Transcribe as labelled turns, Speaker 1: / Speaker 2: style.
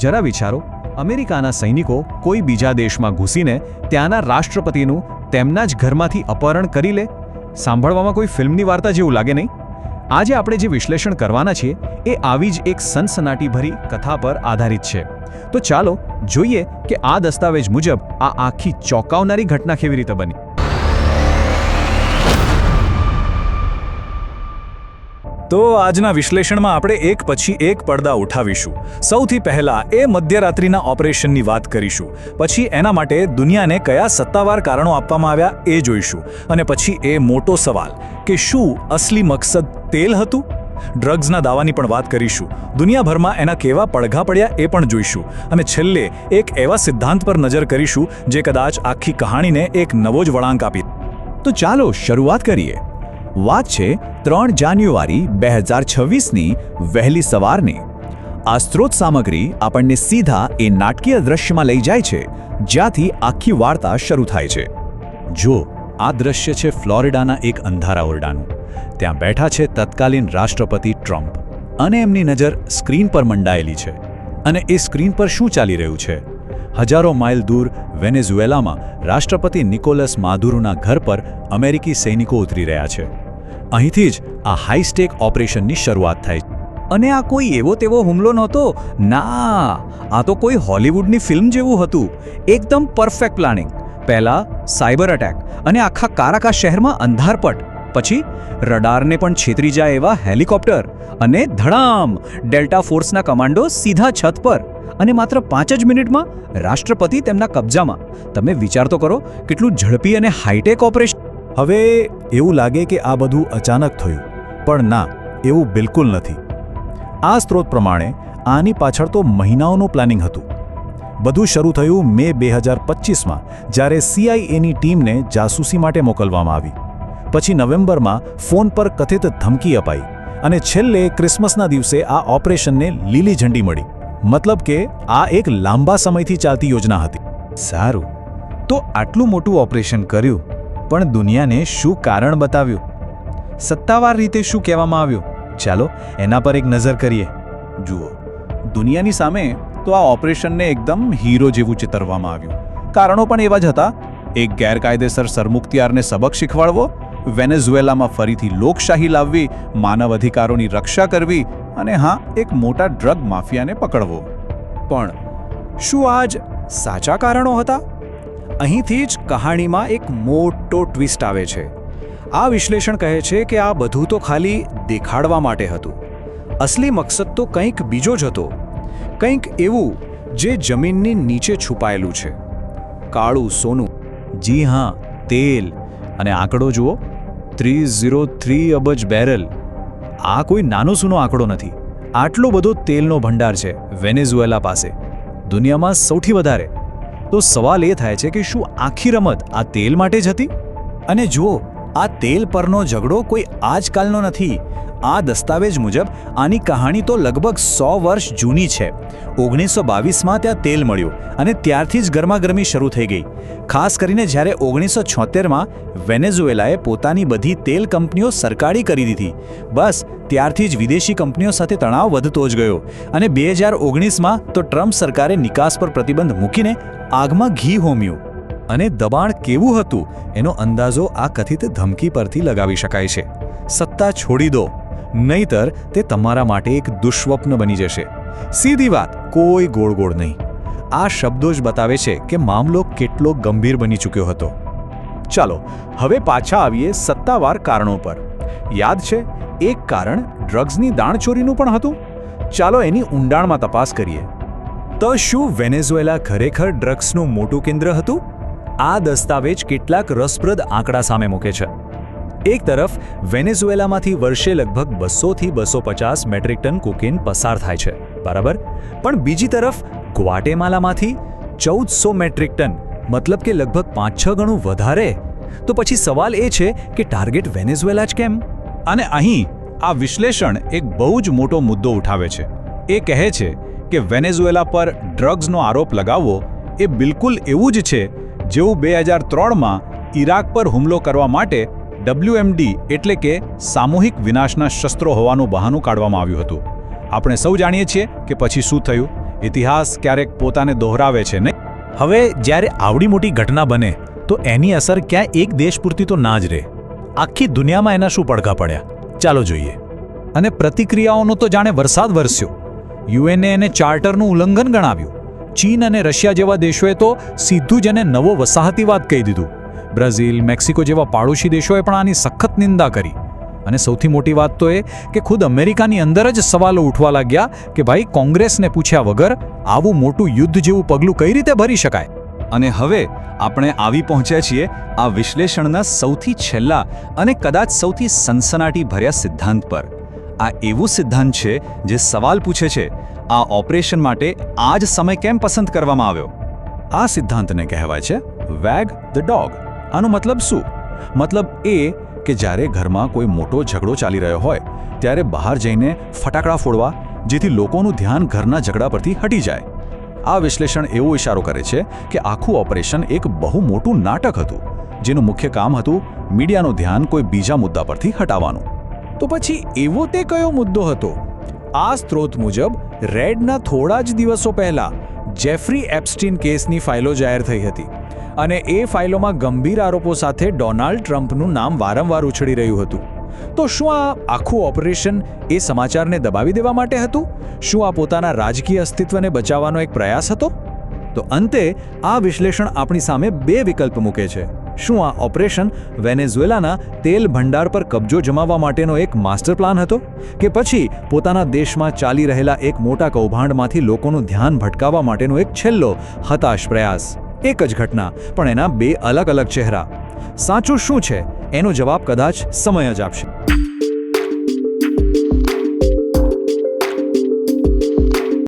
Speaker 1: જરા વિચારો, અમેરિકાના સૈનિકો કોઈ બીજા દેશમાં ઘૂસીને ત્યાંના રાષ્ટ્રપતિનું તેમના જ ઘરમાંથી અપહરણ કરી લે. સાંભળવામાં કોઈ ફિલ્મની વાર્તા જેવું લાગે નહીં? આજે આપણે જે વિશ્લેષણ કરવાના છીએ એ આવી જ એક સનસનાટીભરી કથા પર આધારિત છે. તો ચાલો જોઈએ કે આ દસ્તાવેજ મુજબ આ આખી ચોંકાવનારી ઘટના કેવી રીતે બની.
Speaker 2: તો આજના વિશ્લેષણમાં આપણે એક પછી એક પડદા ઉઠાવીશું. સૌથી પહેલા એ મધ્યરાત્રિના ઓપરેશનની વાત કરીશું. પછી એના માટે દુનિયાને કયા સત્તાવાર કારણો આપવામાં આવ્યા એ જોઈશું. અને પછી એ મોટો સવાલ કે શું અસલી મકસદ તેલ હતું? ડ્રગ્સના દાવાની પણ વાત કરીશું. દુનિયાભરમાં એના કેવા પડઘા પડ્યા એ પણ જોઈશું. અને છેલ્લે એક એવા સિદ્ધાંત પર નજર કરીશું જે કદાચ આખી કહાણીને એક નવો જ વળાંક આપી.
Speaker 1: તો ચાલો શરૂઆત કરીએ. વાત છે 3 જાન્યુઆરી 2026ની વહેલી સવારની. આ સ્ત્રોત સામગ્રી આપણને સીધા એ નાટકીય દ્રશ્યમાં લઈ જાય છે જ્યાંથી આખી વાર્તા શરૂ થાય છે. જો આ દ્રશ્ય છે ફ્લોરિડાના એક અંધારા ઓરડાનું. ત્યાં બેઠા છે તત્કાલીન રાષ્ટ્રપતિ ટ્રમ્પ અને એમની નજર સ્ક્રીન પર મંડાયેલી છે. અને એ સ્ક્રીન પર શું ચાલી રહ્યું છે? હજારો માઇલ દૂર વેનેઝુએલામાં રાષ્ટ્રપતિ નિકોલસ માદુરોના ઘર પર અમેરિકી સૈનિકો ઉતરી રહ્યા છે. અહીંથી જ આ હાઈસ્ટેક ઓપરેશનની શરૂઆત થાય. અને આ કોઈ એવો તેવો હુમલો નહોતો. ના, આ તો કોઈ હોલિવૂડની ફિલ્મ જેવું હતું. એકદમ પરફેક્ટ પ્લાનિંગ. પહેલા સાયબર અટેક અને આખા કારાકાસ શહેરમાં અંધારપટ. પછી રડારને પણ છેતરી જાય એવા હેલિકોપ્ટર અને ધડામ ડેલ્ટા ફોર્સના કમાન્ડો સીધા છત પર. અને માત્ર 5 જ મિનિટમાં રાષ્ટ્રપતિ તેમના કબજામાં. તમે વિચાર તો કરો, કેટલું ઝડપી અને હાઈટેક ઓપરેશન.
Speaker 2: હવે એવું લાગે કે આ બધું અચાનક થયું, પણ ના, એવું બિલકુલ નથી. આ સ્ત્રોત પ્રમાણે આની પાછળ તો મહિનાઓનું પ્લાનિંગ હતું. બધું શરૂ થયું મે 2025માં, જ્યારે CIAની ટીમને જાસૂસી માટે મોકલવામાં આવી. પછી નવેમ્બરમાં ફોન પર કથિત ધમકી અપાઈ અને છેલ્લે ક્રિસમસના દિવસે આ ઓપરેશનને લીલી ઝંડી મળી. મતલબ કે આ એક લાંબા સમયથી ચાલતી યોજના હતી.
Speaker 1: સારું, તો આટલું મોટું ઓપરેશન કર્યું, પણ દુનિયાને શું કારણ બતાવ્યું? સત્તાવાર રીતે શું કહેવામાં આવ્યું? ચાલો એના પર એક નજર કરીએ. જુઓ, દુનિયાની સામે તો આ ઓપરેશનને એકદમ હીરો જેવું ચિતરવામાં આવ્યું. કારણો પણ એવા જ હતા. એક ગેરકાયદેસર સરમુખત્યારને સબક શીખવાડવો, વેનેઝુએલામાં ફરીથી લોકશાહી લાવવી, માનવ અધિકારોની રક્ષા કરવી અને હા, એક મોટા ડ્રગ માફિયાને પકડવો. પણ શું આ જ સાચા કારણો હતા? અહીંથી જ કહાણીમાં એક મોટો ટ્વિસ્ટ આવે છે. આ વિશ્લેષણ કહે છે કે આ બધું તો ખાલી દેખાડવા માટે હતું. અસલી મકસદ તો કંઈક બીજો જ હતો. કંઈક એવું જે જમીનની નીચે છુપાયેલું છે. કાળું સોનું. જી હા, તેલ. અને આંકડો જુઓ, 303 અબજ બેરલ. આ કોઈ નાનો સૂનો આંકડો નથી. આટલો બધો તેલનો ભંડાર છે વેનેઝુએલા પાસે, દુનિયામાં સૌથી વધારે. તો સવાલ એ થાય છે કે શું આખી રમત આ તેલ માટે જ હતી? અને જુઓ, આ તેલ પરનો ઝઘડો કોઈ આજકાલનો નથી. આ દસ્તાવેજ મુજબ આની કહાણી તો લગભગ 100 વર્ષ જૂની છે. 1922માં ત્યાં તેલ મળ્યું અને ત્યારથી જ ગરમાગરમી શરૂ થઈ ગઈ. ખાસ કરીને જ્યારે 1976માં વેનેઝુએલાએ પોતાની બધી તેલ કંપનીઓ સરકારી કરી દીધી. બસ ત્યારથી જ વિદેશી કંપનીઓ સાથે તણાવ વધતો જ ગયો. અને 2019માં તો ટ્રમ્પ સરકારે નિકાસ પર પ્રતિબંધ મૂકીને આગમાં ઘી હોમ્યું. અને દબાણ કેવું હતું એનો અંદાજો આ કથિત ધમકી પરથી લગાવી શકાય છે. સત્તા છોડી દો, નહીતર તે તમારા માટે એક દુઃસ્વપ્ન બની જશે. સીધી વાત, કોઈ ગોળ નહીં. આ શબ્દો જ બતાવે છે કે મામલો કેટલો ગંભીર બની ચૂક્યો હતો. ચાલો હવે પાછા આવીએ સત્તાવાર કારણો પર. યાદ છે, એક કારણ ડ્રગ્સની દાણચોરીનું પણ હતું. ચાલો એની ઊંડાણમાં તપાસ કરીએ. તો શું વેનેઝુએલા ખરેખર ડ્રગ્સનું મોટું કેન્દ્ર હતું? આ દસ્તાવેજ કેટલાક રસપ્રદ આંકડા સામે મૂકે છે. એક તરફ વેનેઝુએલામાંથી વર્ષે લગભગ 200 થી 250 મેટ્રિક ટન કોકેન પસાર થાય છે, બરાબર? પણ બીજી તરફ ગ્વાટેમાલામાંથી 1400 મેટ્રિક ટન, મતલબ કે લગભગ 5-6 ગણું વધારે. તો પછી સવાલ એ છે કે ટાર્ગેટ વેનેઝુએલા જ કેમ? અને અહીં આ વિશ્લેષણ એક બહુ જ મોટો મુદ્દો ઉઠાવે છે. એ કહે છે કે વેનેઝુએલા પર ડ્રગ્સનો આરોપ લગાવવો એ બિલકુલ એવું જ છે જેવું 2003માં ઇરાક પર હુમલો કરવા માટે WMD એટલે કે સામૂહિક વિનાશના શસ્ત્રો હોવાનું બહાનું કાઢવામાં આવ્યું હતું. આપણે સૌ જાણીએ છીએ કે પછી શું થયું. ઇતિહાસ ક્યારેક પોતાને દોહરાવે છે નહીં?
Speaker 2: હવે જ્યારે આવડી મોટી ઘટના બને તો એની અસર ક્યાં એક દેશ પૂરતી તો ના જ રહે. આખી દુનિયામાં એના શું પડઘા પડ્યા, ચાલો જોઈએ.
Speaker 1: અને પ્રતિક્રિયાઓનો તો જાણે વરસાદ વરસ્યો. યુએનએ એને ચાર્ટરનું ઉલ્લંઘન ગણાવ્યું. ચીન અને રશિયા જેવા દેશોએ તો સીધું જ એને નવો વસાહતીવાદ કહી દીધું. બ્રાઝિલ, મેક્સિકો જેવા પાડોશી દેશોએ પણ આની સખત નિંદા કરી. અને સૌથી મોટી વાત તો એ કે ખુદ અમેરિકાની અંદર જ સવાલો ઉઠવા લાગ્યા કે ભાઈ, કોંગ્રેસને પૂછ્યા વગર આવું મોટું યુદ્ધ જેવું પગલું કઈ રીતે ભરી શકાય? અને હવે આપણે આવી પહોંચ્યા છીએ આ વિશ્લેષણના સૌથી છેલ્લા અને કદાચ સૌથી સનસનાટી ભર્યા સિદ્ધાંત પર. આ એવું સિદ્ધાંત છે જે સવાલ પૂછે છે, આ ઓપરેશન માટે આ જ સમય કેમ પસંદ કરવામાં આવ્યો? આ સિદ્ધાંતને કહેવાય છે વેગ ધ ડોગ. આનો મતલબ શું? મતલબ એ કે જ્યારે ઘરમાં કોઈ મોટો ઝઘડો ચાલી રહ્યો હોય ત્યારે બહાર જઈને ફટાકડા ફોડવા, જેથી લોકોનું ધ્યાન ઘરના ઝઘડા પરથી હટી જાય. આ વિશ્લેષણ એવો ઇશારો કરે છે કે આખું ઓપરેશન એક બહુ મોટું નાટક હતું, જેનું મુખ્ય કામ હતું મીડિયાનું ધ્યાન કોઈ બીજા મુદ્દા પરથી હટાવવાનું. તો પછી એવો તે કયો મુદ્દો હતો? આ સ્ત્રોત મુજબ રેડના થોડા જ દિવસો પહેલા જેફરી એપ્સ્ટીન કેસની ફાઇલો જાહેર થઈ હતી. અને એ ફાઇલોમાં ગંભીર આરોપો સાથે ડોનાલ્ડ ટ્રમ્પનું નામ વારંવાર ઉછળી રહ્યું હતું. તો શું આ આખું ઓપરેશન એ સમાચારને દબાવી દેવા માટે હતું? શું આ પોતાના રાજકીય અસ્તિત્વને બચાવવાનો એક પ્રયાસ હતો? તો અંતે આ વિશ્લેષણ આપણી સામે બે વિકલ્પ મૂકે છે. શું આ ઓપરેશન વેનેઝુએલાના તેલ ભંડાર પર કબજો જમાવવા માટેનો એક માસ્ટર પ્લાન હતો, કે પછી પોતાના દેશમાં ચાલી રહેલા એક મોટા કૌભાંડમાંથી લોકોનું ધ્યાન ભટકાવવા માટેનો એક છેલ્લો હતાશ પ્રયાસ? એક જ ઘટના, પણ એના બે અલગ અલગ ચહેરા. સાચું શું છે એનો જવાબ કદાચ સમય જ આપશે.